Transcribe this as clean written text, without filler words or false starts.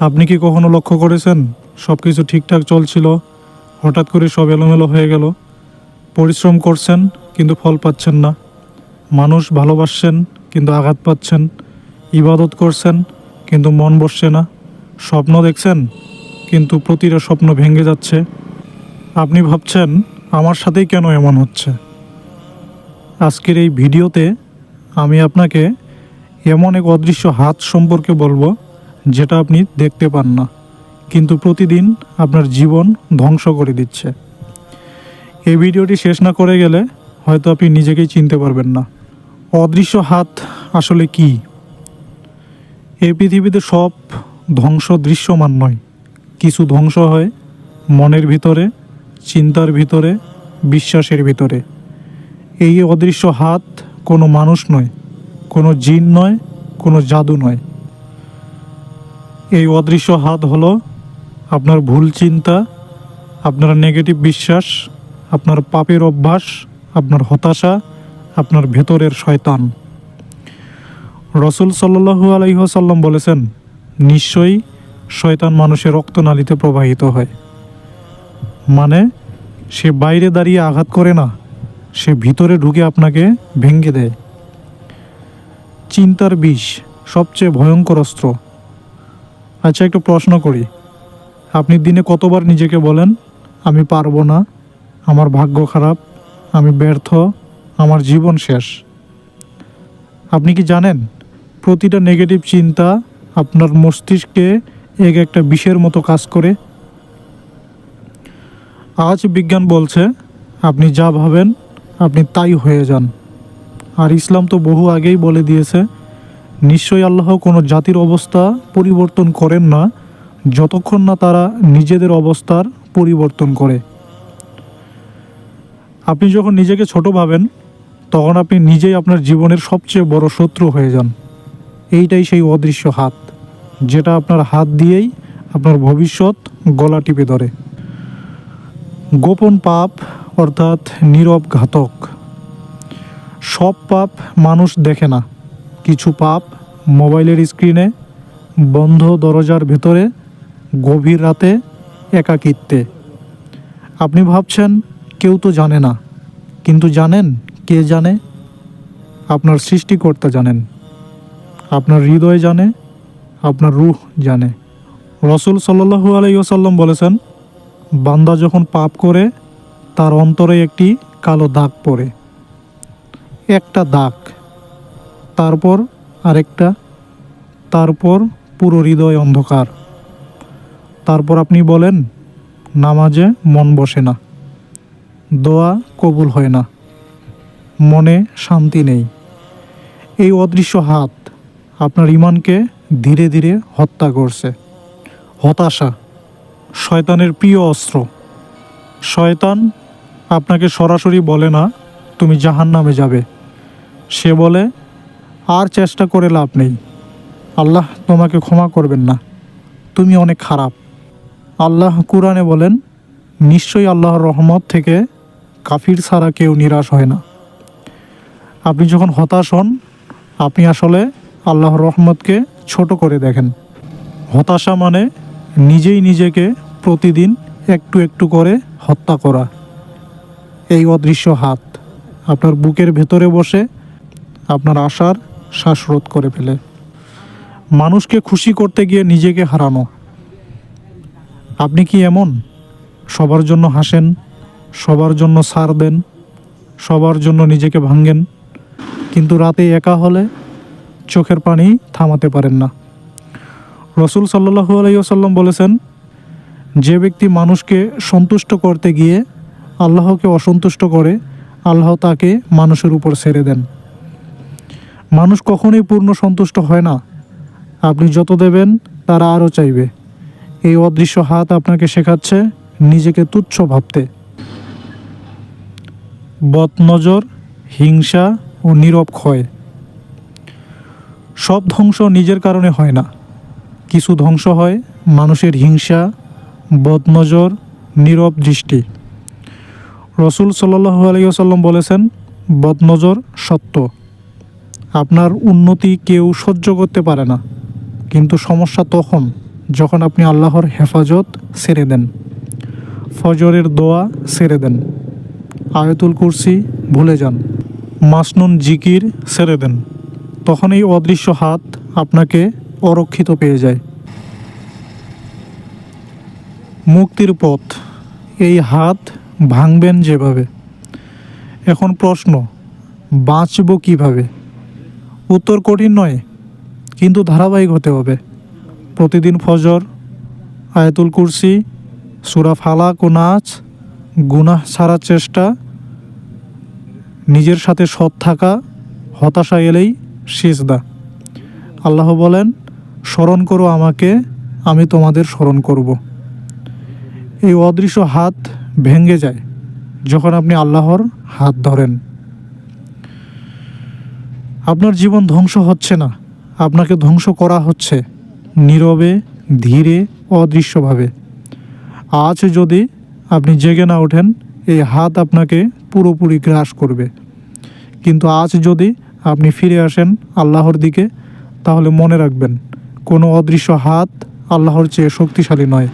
আপনি কি কখনো লক্ষ্য করেছেন সব কিছু ঠিকঠাক চলছিল, হঠাৎ করে সব এলোমেলো হয়ে গেল? পরিশ্রম করছেন কিন্তু ফল পাচ্ছেন না, মানুষ ভালোবাসছেন কিন্তু আঘাত পাচ্ছেন, ইবাদত করছেন কিন্তু মন বসছে না, স্বপ্ন দেখছেন কিন্তু প্রতিটা স্বপ্ন ভেঙে যাচ্ছে। আপনি ভাবছেন আমার সাথেই কেন এমন হচ্ছে? আজকের এই ভিডিওতে আমি আপনাকে এমন এক অদৃশ্য হাত সম্পর্কে বলবো যেটা আপনি দেখতে পান না, কিন্তু প্রতিদিন আপনার জীবন ধ্বংস করে দিচ্ছে। এই ভিডিওটি শেষ না করে গেলে হয়তো আপনি নিজেকেই চিনতে পারবেন না। অদৃশ্য হাত আসলে কি? এই পৃথিবীতে সব ধ্বংস দৃশ্যমান নয়, কিছু ধ্বংস হয় মনের ভিতরে, চিন্তার ভিতরে, বিশ্বাসের ভিতরে। এই অদৃশ্য হাত কোনো মানুষ নয়, কোনো জিন নয়, কোনো জাদু নয়। এই অদৃশ্য হাত হলো আপনার ভুল চিন্তা, আপনার নেগেটিভ বিশ্বাস, আপনার পাপের অভ্যাস, আপনার হতাশা, আপনার ভেতরের শয়তান। রসুল সাল্লাল্লাহু আলাইহি ওয়াসাল্লাম বলেছেন, নিশ্চয়ই শয়তান মানুষের রক্তনালীতে প্রবাহিত হয়। মানে সে বাইরে দাঁড়িয়ে আঘাত করে না, সে ভিতরে ঢুকে আপনাকে ভেঙে দেয়। চিন্তার বিষ সবচেয়ে ভয়ঙ্কর অস্ত্র। আচ্ছা, একটু প্রশ্ন করি, আপনি দিনে কতবার নিজেকে বলেন আমি পারবো না, আমার ভাগ্য খারাপ, আমি ব্যর্থ, আমার জীবন শেষ? আপনি কি জানেন প্রতিটা নেগেটিভ চিন্তা আপনার মস্তিষ্কে এক একটা বিষের মতো কাজ করে? আজ বিজ্ঞান বলছে আপনি যা ভাবেন আপনি তাই হয়ে যান। আর ইসলাম তো বহু আগেই বলে দিয়েছে, নিশ্চয়ই আল্লাহ কোনো জাতির অবস্থা পরিবর্তন করেন না যতক্ষণ না তারা নিজেদের অবস্থার পরিবর্তন করে। আপনি যখন নিজেকে ছোট ভাবেন তখন আপনি নিজেই আপনার জীবনের সবচেয়ে বড় শত্রু হয়ে যান। এইটাই সেই অদৃশ্য হাত, যেটা আপনার হাত দিয়েই আপনার ভবিষ্যৎ গলা টিপে ধরে। গোপন পাপ অর্থাৎ নীরব ঘাতক। সব পাপ মানুষ দেখে না, কিছু পাপ মোবাইলের স্ক্রিনে, বন্ধ দরজার ভেতরে, গভীর রাতে, একাকিত্বে। আপনি ভাবছেন কেউ তো জানে না, কিন্তু জানেন কে জানে? আপনার সৃষ্টিকর্তা জানেন, আপনার হৃদয় জানে, আপনার রূহ জানে। রসুল সাল্লাল্লাহু আলাইহি ওয়াসাল্লাম বলেছেন, বান্দা যখন পাপ করে তার অন্তরে একটি কালো দাগ পড়ে। একটা দাগ, তারপর আরেকটা, তারপর পুরো হৃদয় অন্ধকার। তারপর আপনি বলেন নামাজে মন বসে না, দোয়া কবুল হয় না, মনে শান্তি নেই। এই অদৃশ্য হাত আপনার ঈমানকে ধীরে ধীরে হত্যা করছে। হতাশা শয়তানের প্রিয় অস্ত্র। শয়তান আপনাকে সরাসরি বলে না তুমি জাহান্নামে যাবে, সে বলে আর চেষ্টা করে লাভ নেই, আল্লাহ তোমাকে ক্ষমা করবেন না, তুমি অনেক খারাপ। আল্লাহ কুরআনে বলেন, নিশ্চয়ই আল্লাহর রহমত থেকে কাফির ছাড়া কেউ নিরাশ হয় না। আপনি যখন হতাশ হন আপনি আসলে আল্লাহর রহমতকে ছোট করে দেখেন। হতাশা মানে নিজেই নিজেকে প্রতিদিন একটু একটু করে হত্যা করা। এই অদৃশ্য হাত আপনার বুকের ভেতরে বসে আপনার আশার শ্বাসরোধ করে ফেলে। মানুষকে খুশি করতে গিয়ে নিজেকে হারানো। আপনি কি এমন? সবার জন্য হাসেন, সবার জন্য ছাড় দেন, সবার জন্য নিজেকে ভাঙেন, কিন্তু রাতে একা হলে চোখের পানি থামাতে পারেন না। রসুল সাল্লাল্লাহু আলাইহি ওয়াসাল্লাম বলেছেন, যে ব্যক্তি মানুষকে সন্তুষ্ট করতে গিয়ে আল্লাহকে অসন্তুষ্ট করে, আল্লাহ তাকে মানুষের উপর ছেড়ে দেন। মানুষ কখনোই পূর্ণ সন্তুষ্ট হয় না, আপনি যত দেবেন তারা আরও চাইবে। এই অদৃশ্য হাত আপনাকে শেখাচ্ছে নিজেকে তুচ্ছ ভাবতে। বদনজর, হিংসা ও নীরব ক্ষয়। সব ধ্বংস নিজের কারণে হয় না, কিছু ধ্বংস হয় মানুষের হিংসা, বদনজর, নীরব দৃষ্টি। রসুল সাল্লাল্লাহু আলাইহি ওয়াসাল্লাম বলেছেন, বদনজর সত্য। আপনার উন্নতি কেউ সহ্য করতে পারে না, কিন্তু সমস্যা তখন যখন আপনি আল্লাহর হেফাজত ছেড়ে দেন, ফজরের দোয়া ছেড়ে দেন, আয়াতুল কুরসি ভুলে যান, মাসনুন জিকির ছেড়ে দেন, তখন এই অদৃশ্য হাত আপনাকে অরক্ষিত পেয়ে যায়। মুক্তির পথ, এই হাত ভাঙবেন যেভাবে। এখন প্রশ্ন, বাঁচব কিভাবে? উত্তর কঠিন নয়, কিন্তু ধারাবাহিক হতে হবে। প্রতিদিন ফজর, আয়াতুল কুরসি, সূরা ফালাক ও নাস, গুনাহ ছাড়ার চেষ্টা, নিজের সাথে সৎ থাকা, হতাশা এলেই সিজদা। আল্লাহ বলেন, স্মরণ করো আমাকে, আমি তোমাদের স্মরণ করব। এই অদৃশ্য হাত ভেঙে যায় যখন আপনি আল্লাহর হাত ধরেন। আপনার জীবন ধ্বংস হচ্ছে না, আপনাকে ধ্বংস করা হচ্ছে, নীরবে, ধীরে, অদৃশ্যভাবে। আজ যদি আপনি জেগে না ওঠেন, এই হাত আপনাকে পুরোপুরি গ্রাস করবে। কিন্তু আজ যদি আপনি ফিরে আসেন আল্লাহর দিকে, তাহলে মনে রাখবেন, কোনো অদৃশ্য হাত আল্লাহর চেয়ে শক্তিশালী নয়।